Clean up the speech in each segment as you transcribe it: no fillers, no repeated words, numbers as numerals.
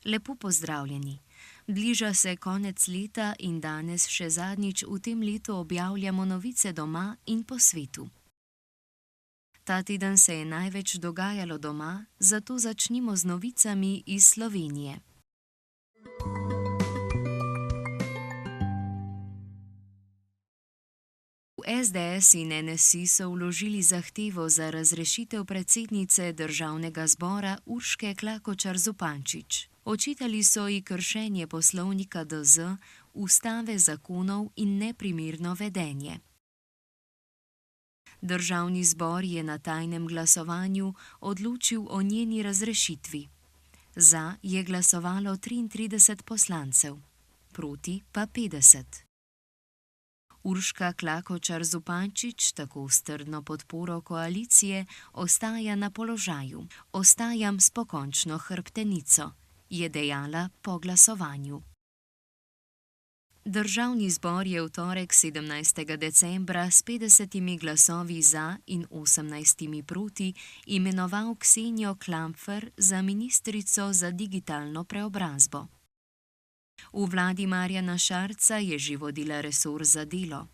Lepo pozdravljeni. Bliža se konec leta in danes še zadnjič v tem letu objavljamo novice doma in po svetu. Ta teden se je največ dogajalo doma, zato začnimo z novicami iz Slovenije. V SDS in NSI so vložili zahtevo za razrešitev predsednice Državnega zbora Urške Klakočar Zupančič. Očitali so ji kršenje poslovnika DZ, ustave, zakonov in neprimerno vedenje. Državni zbor je na tajnem glasovanju odločil o njeni razrešitvi. Za je glasovalo 33 poslancev, proti pa 50. Urška Klakočar Zupančič tako s trdno podporo koalicije ostaja na položaju. Ostajam s pokončno hrbtenico, je dejala po glasovanju. Državni zbor je v torek 17. decembra s 50 glasovi za in 18 proti imenoval Ksenijo Klampfer za ministrico za digitalno preobrazbo. V vladi Marjana Šarca je že vodila resor za delo.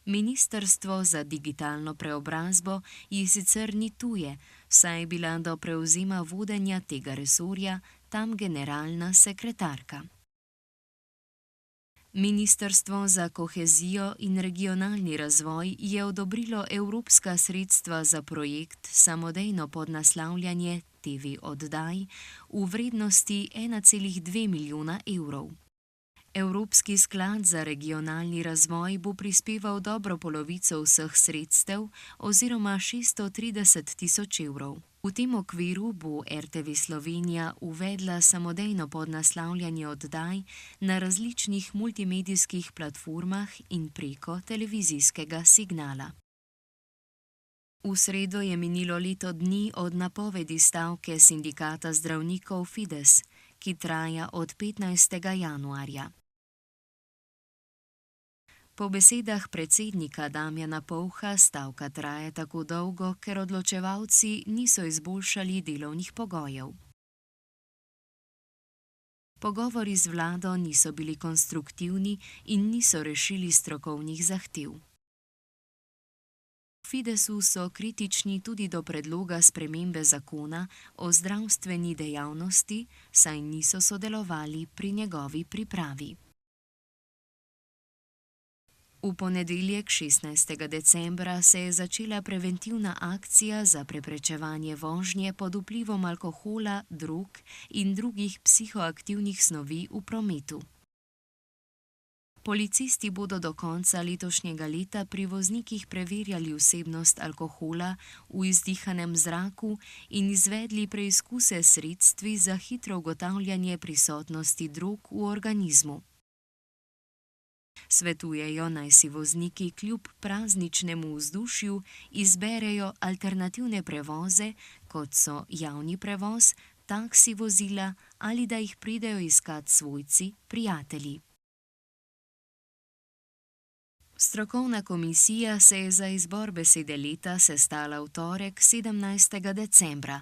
Ministrstvo za digitalno preobrazbo ji sicer ni tuje, saj je bila do prevzema vodenja tega resorja tam generalna sekretarka. Ministrstvo za kohezijo in regionalni razvoj je odobrilo evropska sredstva za projekt Samodejno podnaslavljanje TV oddaj v vrednosti 1,2 milijona evrov. Evropski sklad za regionalni razvoj bo prispeval dobro polovico vseh sredstev oziroma 630 tisoč evrov. V tem okviru bo RTV Slovenija uvedla samodejno podnaslavljanje oddaj na različnih multimedijskih platformah in preko televizijskega signala. V sredo je minilo leto dni od napovedi stavke sindikata zdravnikov Fides, ki traja od 15. januarja. Po besedah predsednika Damjana Pouha stavka traja tako dolgo, ker odločevalci niso izboljšali delovnih pogojev. Pogovori z vlado niso bili konstruktivni in niso rešili strokovnih zahtev. V Fidesu so kritični tudi do predloga spremembe zakona o zdravstveni dejavnosti, saj niso sodelovali pri njegovi pripravi. V ponedeljek 16. decembra se je začela preventivna akcija za preprečevanje vožnje pod vplivom alkohola, drog in drugih psihoaktivnih snovi v prometu. Policisti bodo do konca letošnjega leta pri voznikih preverjali vsebnost alkohola v izdihanem zraku in izvedli preizkuse s sredstvi za hitro ugotavljanje prisotnosti drog v organizmu. Svetujejo, naj si vozniki kljub prazničnemu vzdušju izberejo alternativne prevoze, kot so javni prevoz, taksi vozila ali da jih pridejo iskat svojci, prijatelji. Strokovna komisija se je za izbor besede leta sestala v torek 17. decembra.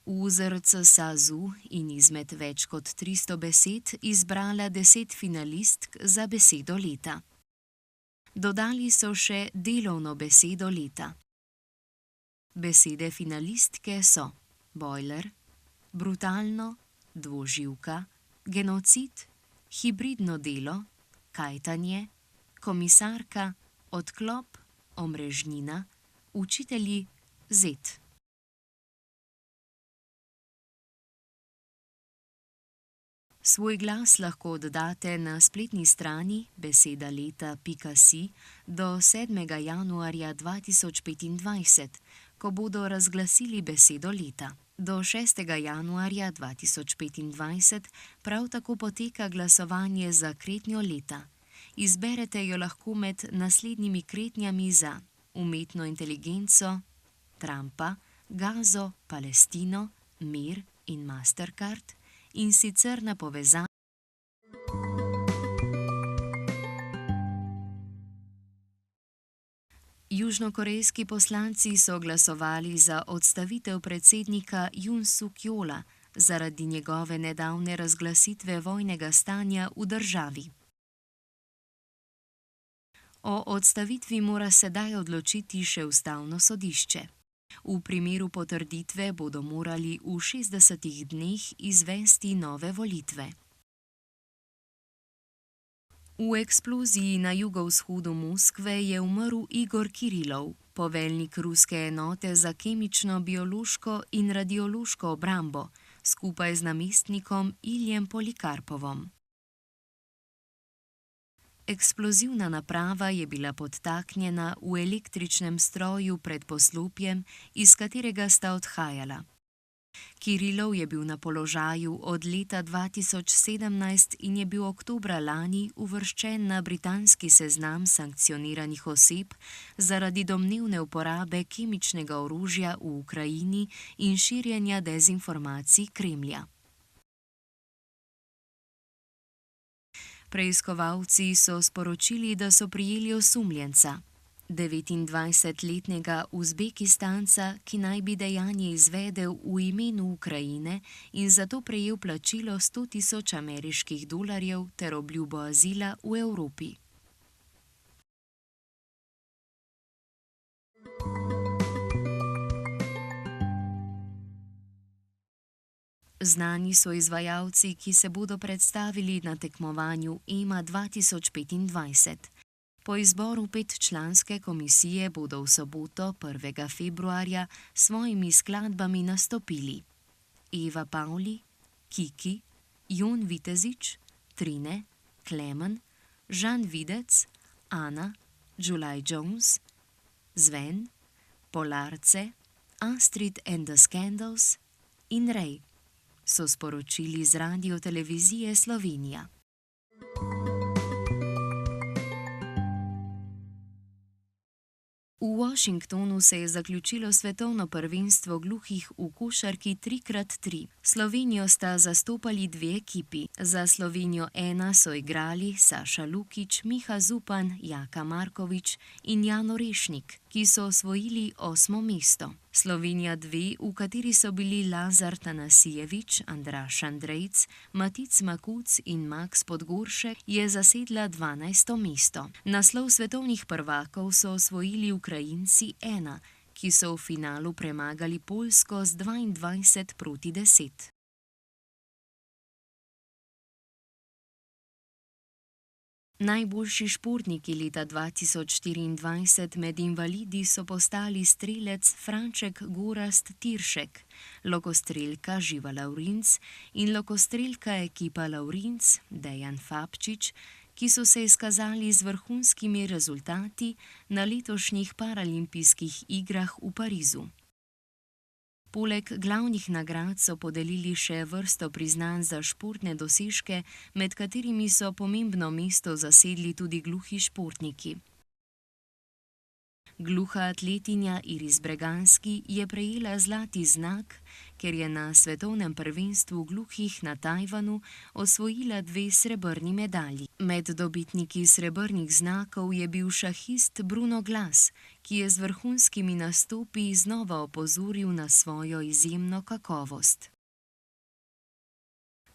V ZRC SAZU in izmed več kot 300 besed izbrala 10 finalistk za besedo leta. Dodali so še delovno besedo leta. Besede finalistke so bojler, brutalno, dvoživka, genocid, hibridno delo, kajtanje, komisarka, odklop, omrežnina, učitelji, zet. Svoj glas lahko oddate na spletni strani besedaleta.si do 7. januarja 2025, ko bodo razglasili besedo leta. Do 6. januarja 2025 prav tako poteka glasovanje za kretnjo leta. Izberete jo lahko med naslednjimi kretnjami za umetno inteligenco, Trumpa, Gazo, Palestino, mir in Mastercard, in sicer na povezavi. Južnokorejski poslanci so glasovali za odstavitev predsednika Jun Suk Jola zaradi njegove nedavne razglasitve vojnega stanja v državi. O odstavitvi mora sedaj odločiti še ustavno sodišče. V primeru potrditve bodo morali v 60 dneh izvesti nove volitve. V eksploziji na jugovzhodu Moskve je umrl Igor Kirilov, poveljnik ruske enote za kemično, biološko in radiološko obrambo, skupaj z namestnikom Iljem Polikarpovom. Eksplozivna naprava je bila podtaknjena v električnem stroju pred poslopjem, iz katerega sta odhajala. Kirilov je bil na položaju od leta 2017 in je bil oktobra lani uvrščen na britanski seznam sankcioniranih oseb zaradi domnevne uporabe kemičnega orožja v Ukrajini in širjenja dezinformacij Kremlja. Preiskovalci so sporočili, da so prijeli osumljenca, 29-letnega Uzbekistanca, ki naj bi dejanje izvedel v imenu Ukrajine in zato prejel plačilo $100,000 ameriških ter obljubo azila v Evropi. Znani so izvajalci, ki se bodo predstavili na tekmovanju EMA 2025. Po izboru 5-članske komisije bodo v soboto, 1. februarja, s svojimi skladbami nastopili Eva Pavli, Kiki, Jon Vitezič, Trine, Klemen, Žan Videc, Ana, July Jones, Sven, Polarce, Astrid and the Scandals in Ray, so sporočili z Radiotelevizije Slovenija. V Washingtonu se je zaključilo svetovno prvenstvo gluhih v košarki 3x3. Slovenijo sta zastopali dve ekipi. Za Slovenijo 1 so igrali Saša Lukić, Miha Zupan, Jaka Markovič in Jan Orešnik, ki so osvojili 8. mesto. Slovenija 2, v kateri so bili Lazar Tanasijevič, Andraž Andrejc, Matic Makuc in Max Podgoršek, je zasedla 12. mesto. Naslov svetovnih prvakov so osvojili Ukrajinci 1, ki so v finalu premagali Poljsko z 22-10. Najboljši športniki leta 2024 med invalidi so postali strelec Franček Gorazd Tiršek, lokostrelka Živa Lavrinc in lokostrelka ekipa Lavrinc Dejan Fabčič, ki so se izkazali z vrhunskimi rezultati na letošnjih paralimpijskih igrah v Parizu. Poleg glavnih nagrad so podelili še vrsto priznanj za športne dosežke, med katerimi so pomembno mesto zasedli tudi gluhi športniki. Gluha atletinja Iris Breganski je prejela zlati znak, ker je na svetovnem prvenstvu gluhih na Tajvanu osvojila 2 srebrni medalji. Med dobitniki srebrnih znakov je bil šahist Bruno Glas, ki je z vrhunskimi nastopi znova opozoril na svojo izjemno kakovost.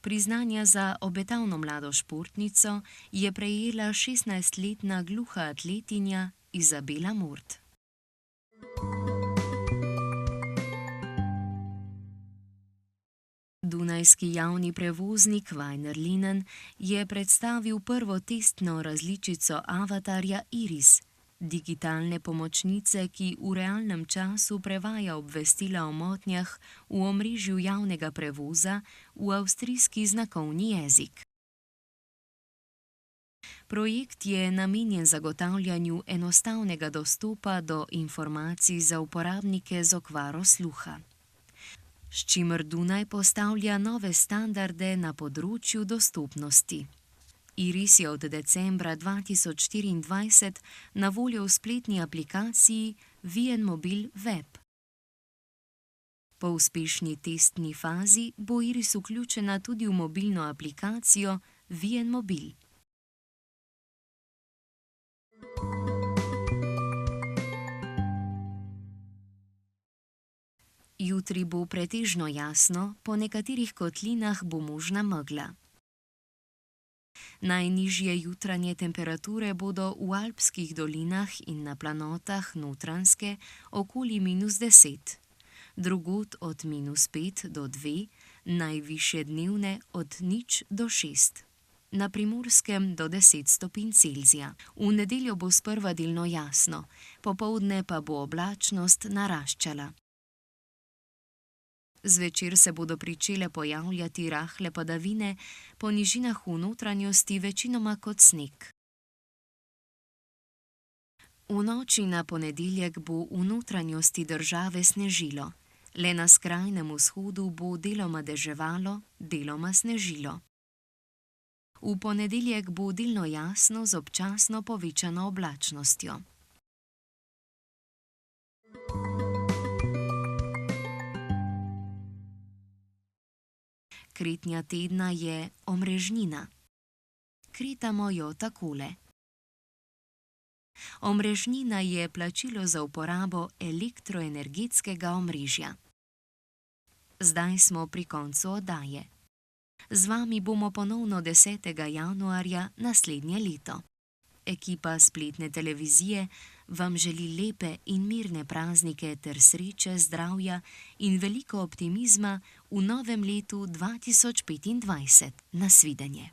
Priznanja za obetavno mlado športnico je prejela 16-letna gluha atletinja Izabela Mort. Dunajski javni prevoznik Vajner Linen je predstavil prvo testno različico avatarja Iris, digitalne pomočnice, ki v realnem času prevaja obvestila o motnjah v omrežju javnega prevoza v avstrijski znakovni jezik. Projekt je namenjen zagotavljanju enostavnega dostopa do informacij za uporabnike z okvaro sluha, s čimer Dunaj postavlja nove standarde na področju dostopnosti. Iris je od decembra 2024 na voljo v spletni aplikaciji VN-Mobil Web. Po uspešni testni fazi bo Iris vključena tudi v mobilno aplikacijo VN-Mobil. Jutri bo pretežno jasno, po nekaterih kotlinah bo možna megla. Najnižje jutranje temperature bodo v alpskih dolinah in na planotah Notranjske okoli -10, drugod od -5 do 2, najvišje dnevne od 0 do 6. Na Primorskem do 10 stopinj Celzija. V nedeljo bo sprva delno jasno, popoldne pa bo oblačnost naraščala. Zvečer se bodo pričele pojavljati rahle padavine, po nižinah v notranjosti večinoma kot sneg. V noči na ponedeljek bo v notranjosti države snežilo. Le na skrajnem vzhodu bo deloma deževalo, deloma snežilo. V ponedeljek bo delno jasno z občasno povečano oblačnostjo. Kretnja tedna je omrežnina. Kritamo jo takole. Omrežnina je plačilo za uporabo elektroenergetskega omrežja. Zdaj smo pri koncu oddaje. Z vami bomo ponovno 10. januarja naslednje leto. Ekipa spletne televizije vam želi lepe in mirne praznike ter sreče, zdravja in veliko optimizma v novem letu 2025. Nasvidenje.